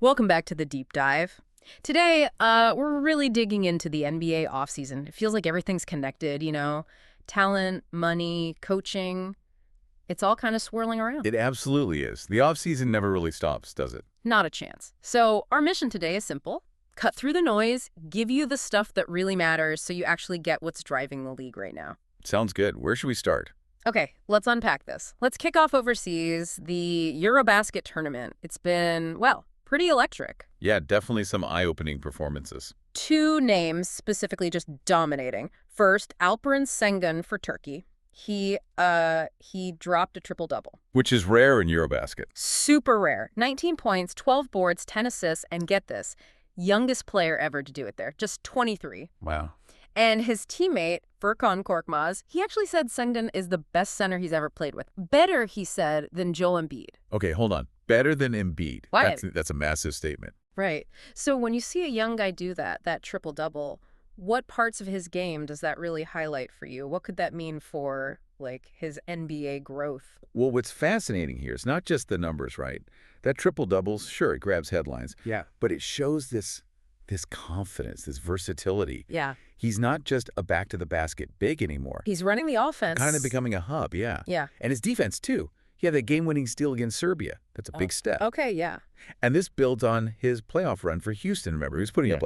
Welcome back to the deep dive. Today, we're really digging into the NBA offseason. It feels like everything's connected, talent, money, coaching. It's all kind of swirling around. It absolutely is. The offseason never really stops, does it? Not a chance. So our mission today is simple. Cut through the noise, give you the stuff that really matters so you actually get what's driving the league right now. Sounds good. Where should we start? Okay, let's unpack this. Let's kick off overseas, the EuroBasket tournament. It's been, well, pretty electric. Yeah, definitely some eye-opening performances. Two names specifically just dominating. First, Alperen Şengün for Turkey. He dropped a triple-double. Which is rare in EuroBasket. Super rare. 19 points, 12 boards, 10 assists, and get this, youngest player ever to do it there, just 23. Wow. And his teammate, Furkan Korkmaz, he actually said Şengün is the best center he's ever played with. Better, he said, than Joel Embiid. Okay, hold on. Better than Embiid. Why? That's a massive statement. Right. So when you see a young guy do that triple-double, what parts of his game does that really highlight for you? What could that mean for, his NBA growth? Well, what's fascinating here is not just the numbers, right? That triple-doubles, sure, it grabs headlines. Yeah. But it shows this confidence, this versatility. Yeah. He's not just a back-to-the-basket big anymore. He's running the offense. Kind of becoming a hub, yeah. Yeah. And his defense, too. He had that game-winning steal against Serbia. That's a big step. Okay, yeah. And this builds on his playoff run for Houston, remember. He was putting up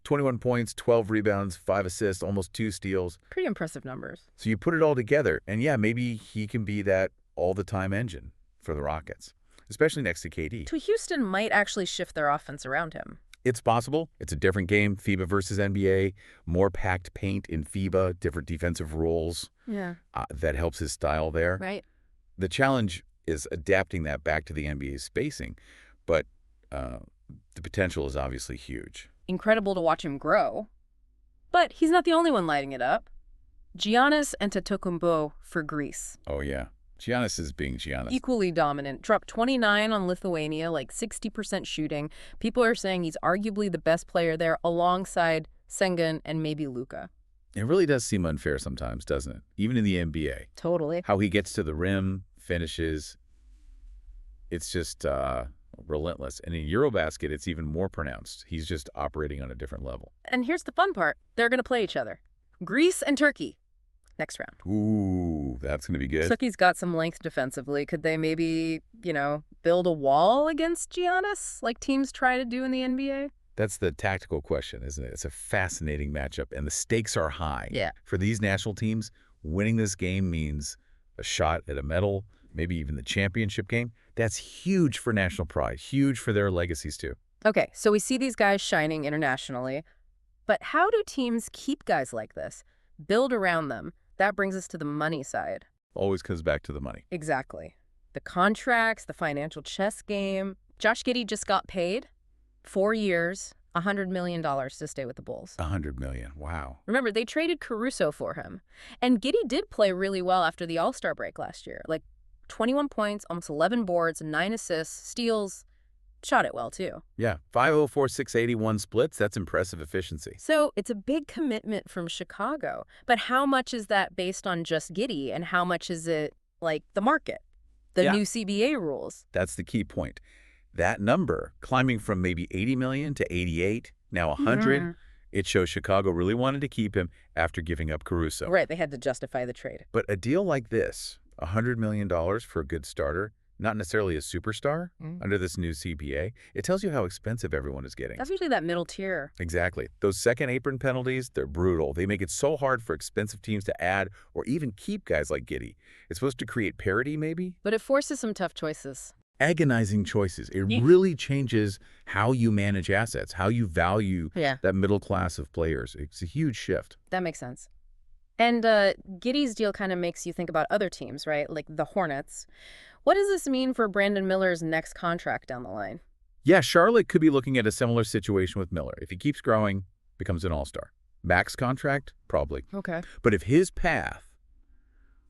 21 points, 12 rebounds, 5 assists, almost 2 steals. Pretty impressive numbers. So you put it all together, and yeah, maybe he can be that all-the-time engine for the Rockets, especially next to KD. So Houston might actually shift their offense around him. It's possible. It's a different game, FIBA versus NBA, more packed paint in FIBA, different defensive rules. Yeah. That helps his style there. Right. The challenge is adapting that back to the NBA's spacing, but the potential is obviously huge. Incredible to watch him grow. But he's not the only one lighting it up. Giannis Antetokounmpo for Greece. Oh, yeah. Giannis is being Giannis. Equally dominant. Dropped 29 on Lithuania, 60% shooting. People are saying he's arguably the best player there alongside Şengün and maybe Luka. It really does seem unfair sometimes, doesn't it? Even in the NBA. Totally. How he gets to the rim, finishes. It's just relentless. And in EuroBasket, it's even more pronounced. He's just operating on a different level. And here's the fun part. They're going to play each other. Greece and Turkey. Next round. Ooh, that's going to be good. Turkey's got some length defensively. Could they maybe, build a wall against Giannis like teams try to do in the NBA? That's the tactical question, isn't it? It's a fascinating matchup, and the stakes are high. Yeah. For these national teams, winning this game means a shot at a medal, maybe even the championship game. That's huge for national pride, huge for their legacies too. Okay, so we see these guys shining internationally, but how do teams keep guys like this? Build around them. That brings us to the money side. Always comes back to the money. Exactly. The contracts, the financial chess game. Josh Giddey just got paid 4 years, $100 million to stay with the Bulls. $100 million. Wow. Remember, they traded Caruso for him. And Giddey did play really well after the All-Star break last year. 21 points, almost 11 boards, 9 assists, steals. Shot it well, too. Yeah, 504, 681 splits. That's impressive efficiency. So it's a big commitment from Chicago. But how much is that based on just Giddey, and how much is it the market, the new CBA rules? That's the key point. That number climbing from maybe 80 million to 88, now 100, it shows Chicago really wanted to keep him after giving up Caruso. Right, they had to justify the trade. But a deal like this, $100 million for a good starter, not necessarily a superstar under this new CBA, it tells you how expensive everyone is getting. That's usually that middle tier. Exactly. Those second apron penalties, they're brutal. They make it so hard for expensive teams to add or even keep guys like Giddey. It's supposed to create parity, maybe? But it forces some tough choices. Agonizing choices. It really changes how you manage assets, how you value that middle class of players. It's a huge shift. That makes sense. And Giddey's deal kind of makes you think about other teams, right? Like the Hornets. What does this mean for Brandon Miller's next contract down the line? Yeah, Charlotte could be looking at a similar situation with Miller. If he keeps growing, becomes an all-star. Max contract? Probably. Okay. But if his path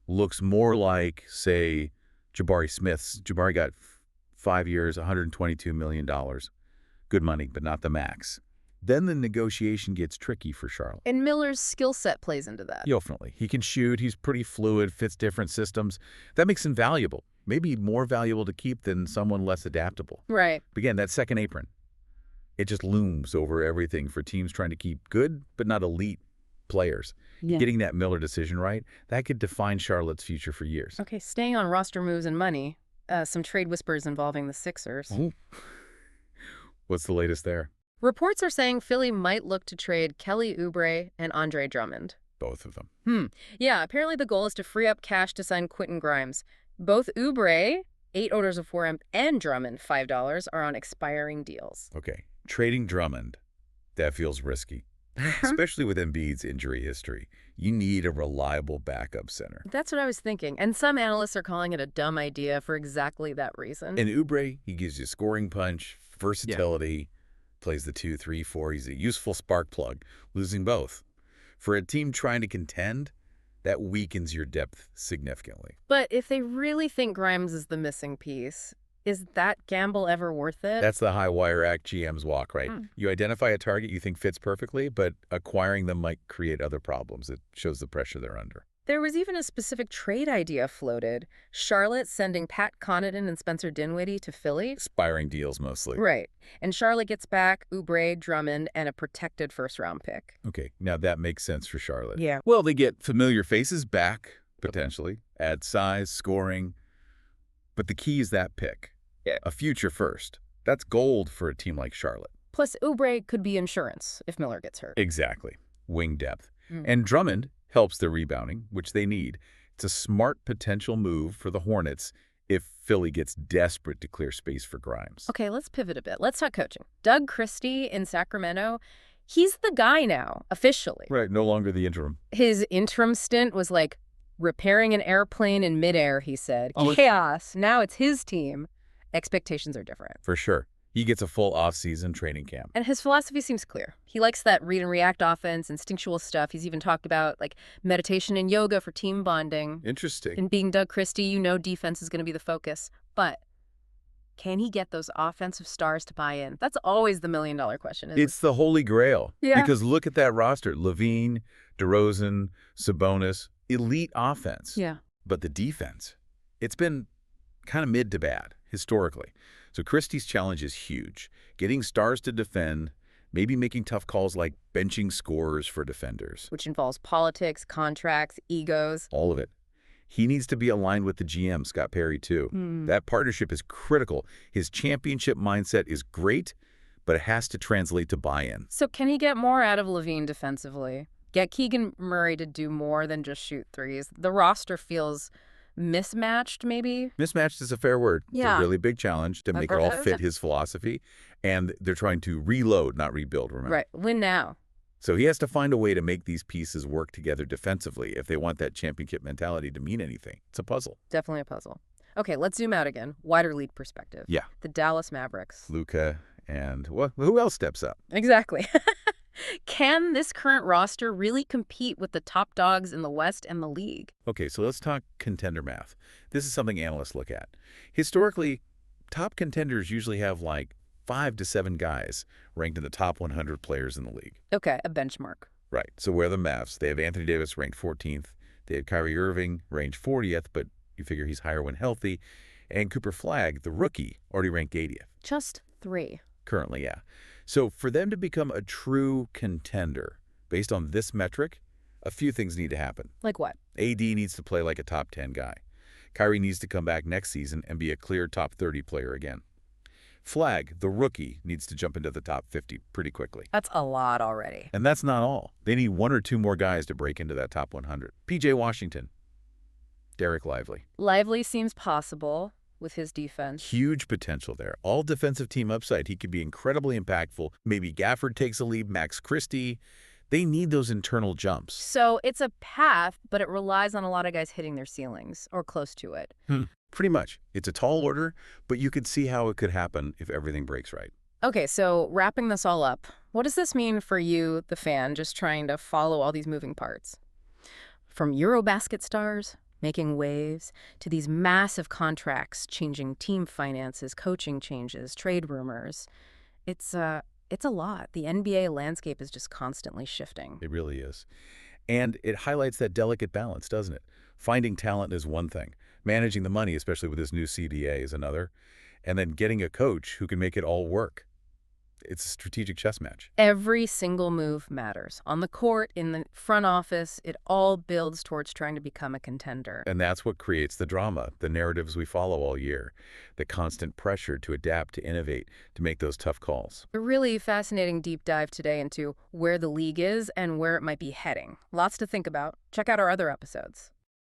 looks more like, say, Jabari Smith's, Jabari got 5 years, $122 million. Good money, but not the max. Then the negotiation gets tricky for Charlotte. And Miller's skill set plays into that. Definitely. He can shoot. He's pretty fluid, fits different systems. That makes him valuable. Maybe more valuable to keep than someone less adaptable. Right. Again, that second apron. It just looms over everything for teams trying to keep good but not elite players. Yeah. Getting that Miller decision right, that could define Charlotte's future for years. Okay, staying on roster moves and money, some trade whispers involving the Sixers. Ooh. What's the latest there? Reports are saying Philly might look to trade Kelly Oubre and Andre Drummond. Both of them. Yeah, apparently the goal is to free up cash to sign Quentin Grimes. Both Oubre, $8 of 4M, and Drummond, $5, are on expiring deals. Okay, trading Drummond, that feels risky, especially with Embiid's injury history. You need a reliable backup center. That's what I was thinking, and some analysts are calling it a dumb idea for exactly that reason. And Oubre, he gives you scoring punch, versatility, plays the 2, 3, 4. He's a useful spark plug, losing both. For a team trying to contend, that weakens your depth significantly. But if they really think Grimes is the missing piece, is that gamble ever worth it? That's the high wire act GM's walk, right? You identify a target you think fits perfectly, but acquiring them might create other problems. It shows the pressure they're under. There was even a specific trade idea floated. Charlotte sending Pat Connaughton and Spencer Dinwiddie to Philly. Expiring deals mostly. Right. And Charlotte gets back Oubre, Drummond, and a protected first-round pick. Okay, now that makes sense for Charlotte. Yeah. Well, they get familiar faces back, potentially, add size, scoring. But the key is that pick. Yeah. A future first. That's gold for a team like Charlotte. Plus, Oubre could be insurance if Miller gets hurt. Exactly. Wing depth. And Drummond helps their rebounding, which they need. It's a smart potential move for the Hornets if Philly gets desperate to clear space for Grimes. Okay, let's pivot a bit. Let's talk coaching. Doug Christie in Sacramento, he's the guy now, officially. Right, no longer the interim. His interim stint was like repairing an airplane in midair, he said. Oh, chaos. Now it's his team. Expectations are different. For sure. He gets a full off-season training camp. And his philosophy seems clear. He likes that read and react offense, instinctual stuff. He's even talked about like meditation and yoga for team bonding. Interesting. And being Doug Christie, you know defense is going to be the focus. But can he get those offensive stars to buy in? That's always the million-dollar question, isn't it? It's the holy grail. Yeah. Because look at that roster. Levine, DeRozan, Sabonis, elite offense. Yeah. But the defense, it's been kind of mid to bad, historically. So Christie's challenge is huge. Getting stars to defend, maybe making tough calls like benching scorers for defenders. Which involves politics, contracts, egos. All of it. He needs to be aligned with the GM, Scott Perry, too. That partnership is critical. His championship mindset is great, but it has to translate to buy-in. So can he get more out of Levine defensively? Get Keegan Murray to do more than just shoot threes? The roster feels mismatched, maybe? Mismatched is a fair word. Yeah. It's a really big challenge to make it all fit his philosophy. And they're trying to reload, not rebuild, remember? Right. Win now. So he has to find a way to make these pieces work together defensively if they want that championship mentality to mean anything. It's a puzzle. Definitely a puzzle. Okay, let's zoom out again. Wider league perspective. Yeah. The Dallas Mavericks. Luka and who else steps up? Exactly. Can this current roster really compete with the top dogs in the West and the league? Okay, so let's talk contender math. This is something analysts look at. Historically, top contenders usually have like 5 to 7 guys ranked in the top 100 players in the league. Okay, a benchmark. Right. So where are the Mavs? They have Anthony Davis ranked 14th. They have Kyrie Irving ranked 40th, but you figure he's higher when healthy. And Cooper Flagg, the rookie, already ranked 80th. Just 3. Currently, yeah. So for them to become a true contender, based on this metric, a few things need to happen. Like what? AD needs to play like a top 10 guy. Kyrie needs to come back next season and be a clear top 30 player again. Flagg, the rookie, needs to jump into the top 50 pretty quickly. That's a lot already. And that's not all. They need 1 or 2 more guys to break into that top 100. PJ Washington, Derek Lively. Lively seems possible with his defense. Huge potential there. All defensive team upside. He could be incredibly impactful. Maybe Gafford takes a lead, Max Christie. They need those internal jumps. So it's a path, but it relies on a lot of guys hitting their ceilings or close to it. Pretty much. It's a tall order, but you could see how it could happen if everything breaks right. Okay, so wrapping this all up, what does this mean for you, the fan, just trying to follow all these moving parts? From EuroBasket stars making waves to these massive contracts changing team finances, coaching changes, trade rumors. It's a lot. The NBA landscape is just constantly shifting. It really is. And it highlights that delicate balance, doesn't it? Finding talent is one thing. Managing the money, especially with this new CBA, is another. And then getting a coach who can make it all work. It's a strategic chess match. Every single move matters. On the court, in the front office, it all builds towards trying to become a contender. And that's what creates the drama, the narratives we follow all year, the constant pressure to adapt, to innovate, to make those tough calls. A really fascinating deep dive today into where the league is and where it might be heading. Lots to think about. Check out our other episodes.